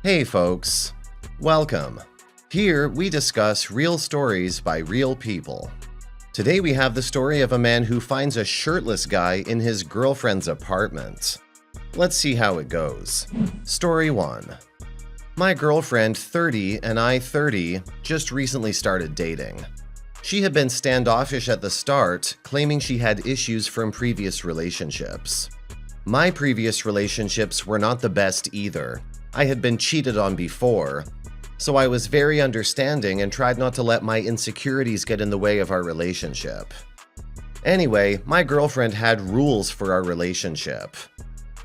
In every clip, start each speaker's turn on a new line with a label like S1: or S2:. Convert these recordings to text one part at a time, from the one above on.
S1: Hey folks, welcome. Here we discuss real stories by real people. Today we have the story of a man who finds a shirtless guy in his girlfriend's apartment. Let's see how it goes. Story 1. My girlfriend, 30, and I, 30, just recently started dating. She had been standoffish at the start, claiming she had issues from previous relationships. My previous relationships were not the best either. I had been cheated on before, so I was very understanding and tried not to let my insecurities get in the way of our relationship. Anyway, my girlfriend had rules for our relationship.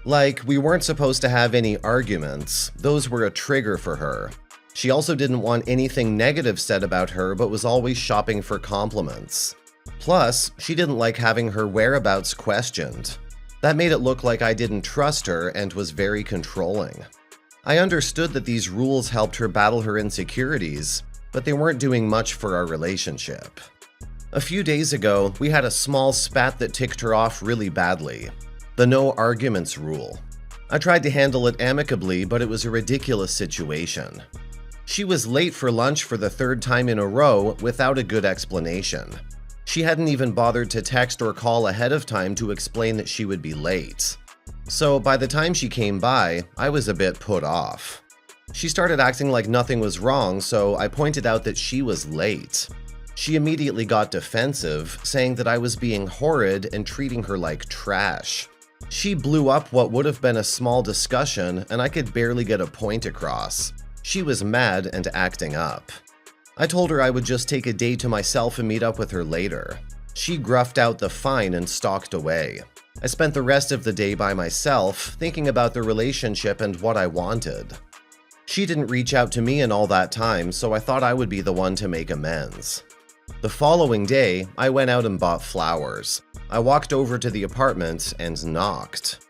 S1: Like, we weren't supposed to have any arguments. Those were a trigger for her. She also didn't want anything negative said about her, but was always shopping for compliments. Plus, she didn't like having her whereabouts questioned. That made it look like I didn't trust her and was very controlling. I understood that these rules helped her battle her insecurities, but they weren't doing much for our relationship. A few days ago, we had a small spat that ticked her off really badly. The no arguments rule. I tried to handle it amicably, but it was a ridiculous situation. She was late for lunch for the third time in a row without a good explanation. She hadn't even bothered to text or call ahead of time to explain that she would be late. So by the time she came by, I was a bit put off. She started acting like nothing was wrong, so I pointed out that she was late. She immediately got defensive, saying that I was being horrid and treating her like trash. She blew up what would have been a small discussion, and I could barely get a point across. She was mad and acting up. I told her I would just take a day to myself and meet up with her later. She gruffed out the fine and stalked away. I spent the rest of the day by myself, thinking about the relationship and what I wanted. She didn't reach out to me in all that time, so I thought I would be the one to make amends. The following day, I went out and bought flowers. I walked over to the apartment and knocked.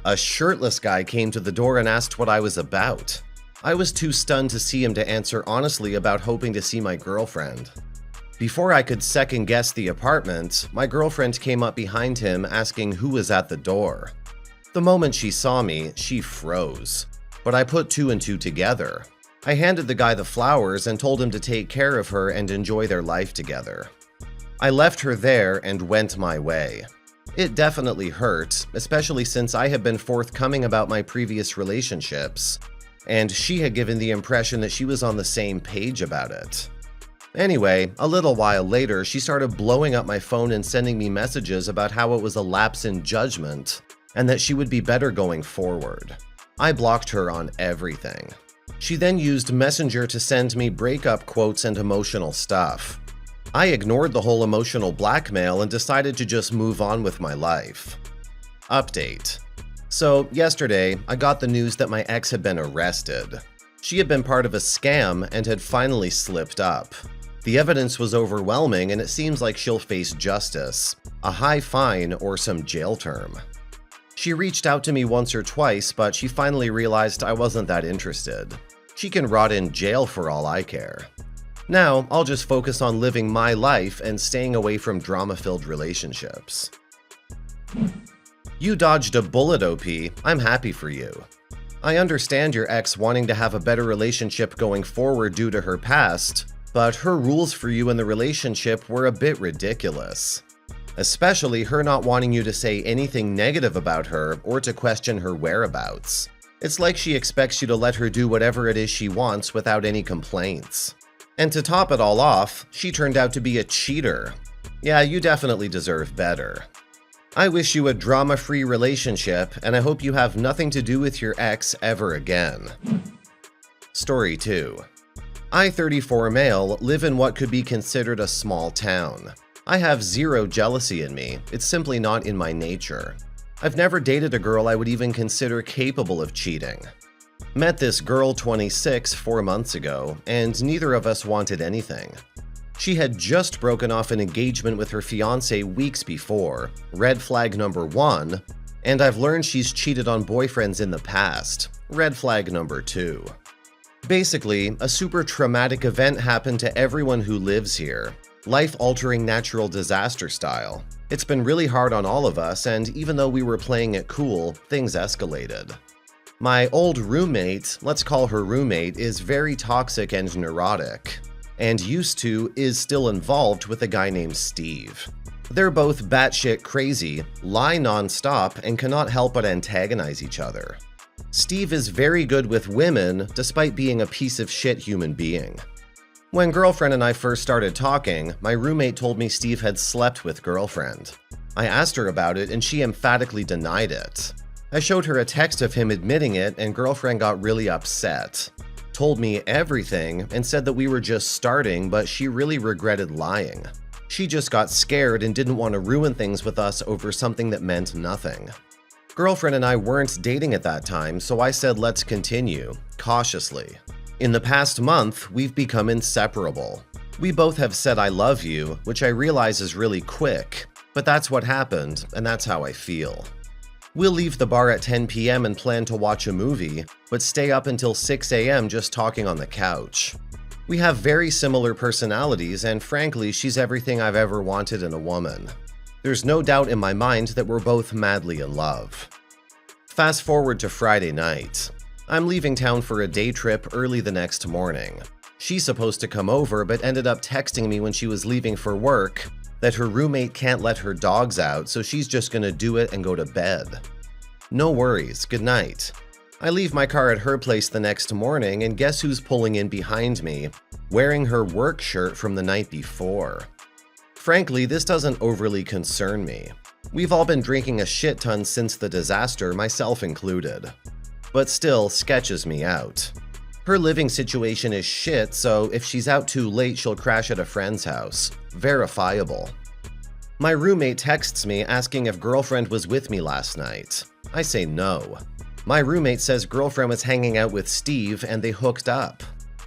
S1: A shirtless guy came to the door and asked what I was about. I was too stunned to see him to answer honestly about hoping to see my girlfriend. Before I could second-guess the apartment, my girlfriend came up behind him asking who was at the door. The moment she saw me, she froze. But I put two and two together. I handed the guy the flowers and told him to take care of her and enjoy their life together. I left her there and went my way. It definitely hurt, especially since I had been forthcoming about my previous relationships, and she had given the impression that she was on the same page about it. Anyway, a little while later, she started blowing up my phone and sending me messages about how it was a lapse in judgment and that she would be better going forward. I blocked her on everything. She then used Messenger to send me breakup quotes and emotional stuff. I ignored the whole emotional blackmail and decided to just move on with my life. Update. So, yesterday, I got the news that my ex had been arrested. She had been part of a scam and had finally slipped up. The evidence was overwhelming and it seems like she'll face justice, a high fine, or some jail term. She reached out to me once or twice, but she finally realized I wasn't that interested. She can rot in jail for all I care. Now, I'll just focus on living my life and staying away from drama-filled relationships. You dodged a bullet, OP. I'm happy for you. I understand your ex wanting to have a better relationship going forward due to her past, but her rules for you in the relationship were a bit ridiculous. Especially her not wanting you to say anything negative about her or to question her whereabouts. It's like she expects you to let her do whatever it is she wants without any complaints. And to top it all off, she turned out to be a cheater. Yeah, you definitely deserve better. I wish you a drama-free relationship, and I hope you have nothing to do with your ex ever again. Story 2. I, 34 male, live in what could be considered a small town. I have zero jealousy in me, it's simply not in my nature. I've never dated a girl I would even consider capable of cheating. Met this girl, 26, 4 months ago, and neither of us wanted anything. She had just broken off an engagement with her fiancé weeks before, red flag number 1, and I've learned she's cheated on boyfriends in the past, red flag number 2. Basically, a super traumatic event happened to everyone who lives here, life-altering natural disaster style. It's been really hard on all of us, and even though we were playing it cool, things escalated. My old roommate, let's call her roommate, is very toxic and neurotic, and is still involved with a guy named Steve. They're both batshit crazy, lie nonstop, and cannot help but antagonize each other. Steve is very good with women, despite being a piece of shit human being. When girlfriend and I first started talking, my roommate told me Steve had slept with girlfriend. I asked her about it and she emphatically denied it. I showed her a text of him admitting it and girlfriend got really upset. Told me everything and said that we were just starting, but she really regretted lying. She just got scared and didn't want to ruin things with us over something that meant nothing. Girlfriend and I weren't dating at that time, so I said let's continue, cautiously. In the past month, we've become inseparable. We both have said I love you, which I realize is really quick, but that's what happened, and that's how I feel. We'll leave the bar at 10 p.m. and plan to watch a movie, but stay up until 6 a.m. just talking on the couch. We have very similar personalities, and frankly, she's everything I've ever wanted in a woman. There's no doubt in my mind that we're both madly in love. Fast forward to Friday night. I'm leaving town for a day trip early the next morning. She's supposed to come over, but ended up texting me when she was leaving for work that her roommate can't let her dogs out, so she's just gonna do it and go to bed. No worries, good night. I leave my car at her place the next morning, and guess who's pulling in behind me, wearing her work shirt from the night before. Frankly, this doesn't overly concern me. We've all been drinking a shit ton since the disaster, myself included. But still sketches me out. Her living situation is shit, so if she's out too late, she'll crash at a friend's house. Verifiable. My roommate texts me asking if girlfriend was with me last night. I say no. My roommate says girlfriend was hanging out with Steve and they hooked up.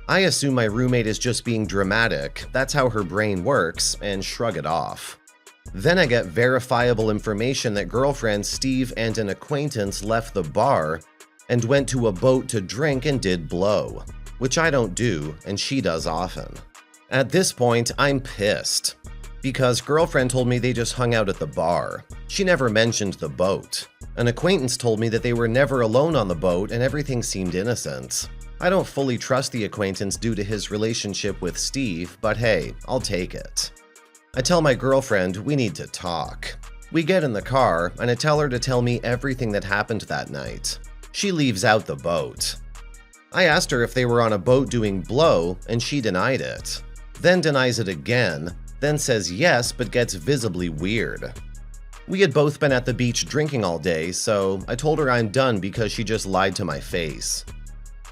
S1: I assume my roommate is just being dramatic, that's how her brain works, and shrug it off. Then I get verifiable information that girlfriend, Steve, and an acquaintance left the bar and went to a boat to drink and did blow, which I don't do and she does often. At this point, I'm pissed, because girlfriend told me they just hung out at the bar. She never mentioned the boat. An acquaintance told me that they were never alone on the boat and everything seemed innocent. I don't fully trust the acquaintance due to his relationship with Steve, but hey, I'll take it. I tell my girlfriend we need to talk. We get in the car and I tell her to tell me everything that happened that night. She leaves out the boat. I asked her if they were on a boat doing blow and she denied it. Then denies it again, then says yes but gets visibly weird. We had both been at the beach drinking all day, so I told her I'm done because she just lied to my face.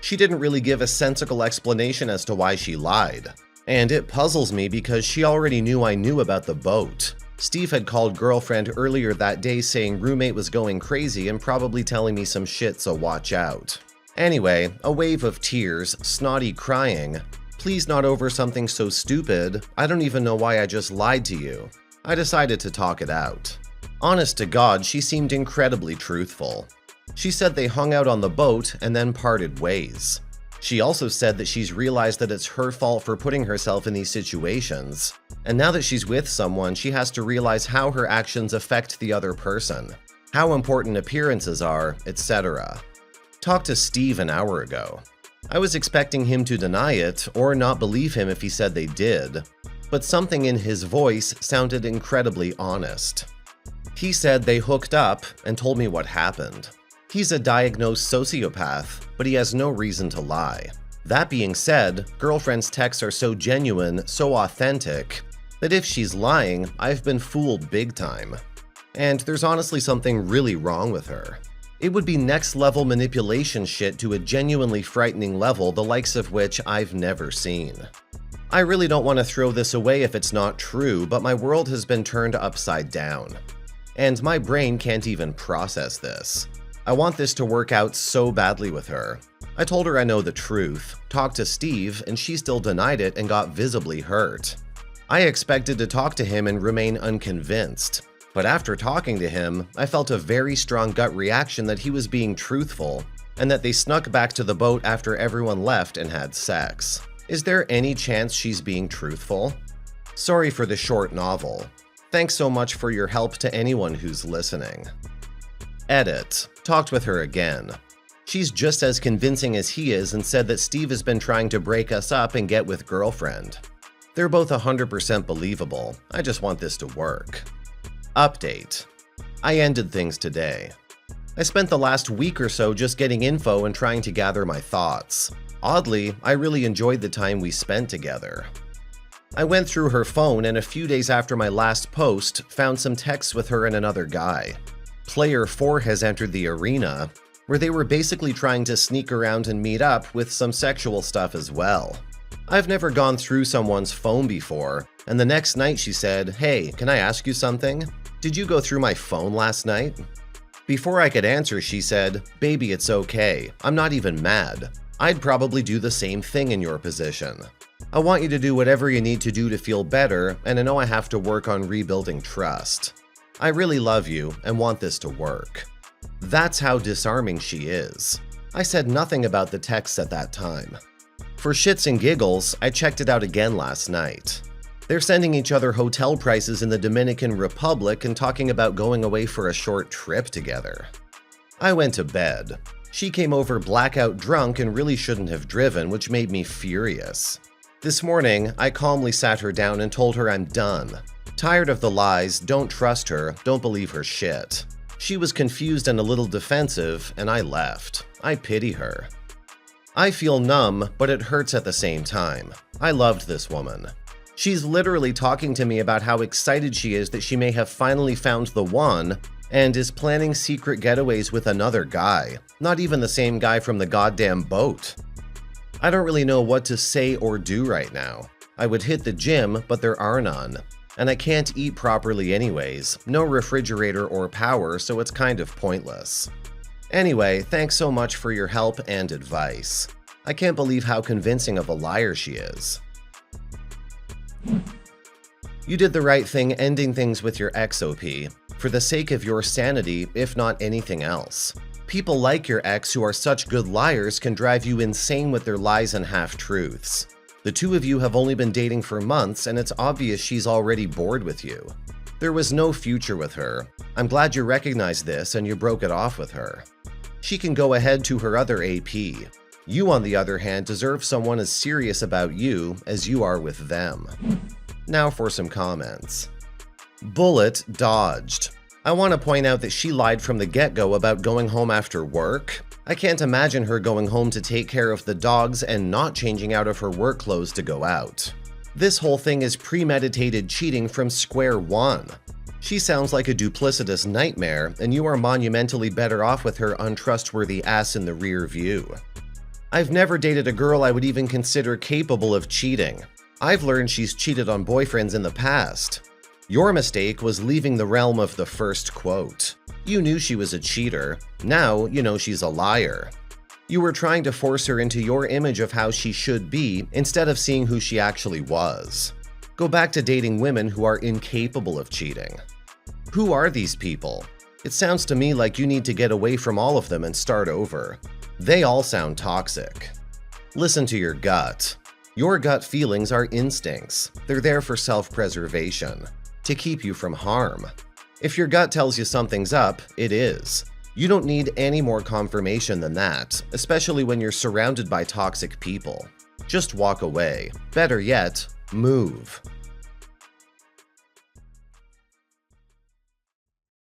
S1: She didn't really give a sensible explanation as to why she lied. And it puzzles me because she already knew I knew about the boat. Steve had called girlfriend earlier that day saying roommate was going crazy and probably telling me some shit, so watch out. Anyway, a wave of tears, snotty crying. Please not over something so stupid. I don't even know why I just lied to you. I decided to talk it out. Honest to God, she seemed incredibly truthful. She said they hung out on the boat and then parted ways. She also said that she's realized that it's her fault for putting herself in these situations, and now that she's with someone, she has to realize how her actions affect the other person, how important appearances are, etc. Talked to Steve an hour ago. I was expecting him to deny it or not believe him if he said they did, but something in his voice sounded incredibly honest. He said they hooked up and told me what happened. He's a diagnosed sociopath, but he has no reason to lie. That being said, girlfriend's texts are so genuine, so authentic, that if she's lying, I've been fooled big time. And there's honestly something really wrong with her. It would be next level manipulation shit to a genuinely frightening level, the likes of which I've never seen. I really don't want to throw this away if it's not true, but my world has been turned upside down. And my brain can't even process this. I want this to work out so badly with her. I told her I know the truth, talked to Steve, and she still denied it and got visibly hurt. I expected to talk to him and remain unconvinced, but after talking to him, I felt a very strong gut reaction that he was being truthful, and that they snuck back to the boat after everyone left and had sex. Is there any chance she's being truthful? Sorry for the short novel. Thanks so much for your help to anyone who's listening. Edit. Talked with her again. She's just as convincing as he is and said that Steve has been trying to break us up and get with girlfriend. They're both 100% believable. I just want this to work. Update. I ended things today. I spent the last week or so just getting info and trying to gather my thoughts. Oddly, I really enjoyed the time we spent together. I went through her phone and a few days after my last post, found some texts with her and another guy. Player 4 has entered the arena, where they were basically trying to sneak around and meet up with some sexual stuff as well. I've never gone through someone's phone before, and the next night she said, "Hey, can I ask you something? Did you go through my phone last night?" Before I could answer, she said, "Baby, it's okay. I'm not even mad. I'd probably do the same thing in your position. I want you to do whatever you need to do to feel better, and I know I have to work on rebuilding trust. I really love you and want this to work." That's how disarming she is. I said nothing about the texts at that time. For shits and giggles, I checked it out again last night. They're sending each other hotel prices in the Dominican Republic and talking about going away for a short trip together. I went to bed. She came over blackout drunk and really shouldn't have driven, which made me furious. This morning, I calmly sat her down and told her I'm done. Tired of the lies, don't trust her, don't believe her shit. She was confused and a little defensive, and I left. I pity her. I feel numb, but it hurts at the same time. I loved this woman. She's literally talking to me about how excited she is that she may have finally found the one and is planning secret getaways with another guy, not even the same guy from the goddamn boat. I don't really know what to say or do right now. I would hit the gym, but there are none. And I can't eat properly anyways, no refrigerator or power, so it's kind of pointless. Anyway, thanks so much for your help and advice. I can't believe how convincing of a liar she is. You did the right thing ending things with your ex, OP, for the sake of your sanity, if not anything else. People like your ex who are such good liars can drive you insane with their lies and half-truths. The two of you have only been dating for months, and it's obvious she's already bored with you. There was no future with her. I'm glad you recognized this and you broke it off with her. She can go ahead to her other AP. You, on the other hand, deserve someone as serious about you as you are with them. Now for some comments. Bullet dodged. I want to point out that she lied from the get-go about going home after work. I can't imagine her going home to take care of the dogs and not changing out of her work clothes to go out. This whole thing is premeditated cheating from square one. She sounds like a duplicitous nightmare, and you are monumentally better off with her untrustworthy ass in the rear view. I've never dated a girl I would even consider capable of cheating. I've learned she's cheated on boyfriends in the past. Your mistake was leaving the realm of the first quote. You knew she was a cheater. Now you know she's a liar. You were trying to force her into your image of how she should be instead of seeing who she actually was. Go back to dating women who are incapable of cheating. Who are these people? It sounds to me like you need to get away from all of them and start over. They all sound toxic. Listen to your gut. Your gut feelings are instincts. They're there for self-preservation, to keep you from harm. If your gut tells you something's up, it is. You don't need any more confirmation than that, especially when you're surrounded by toxic people. Just walk away. Better yet, move.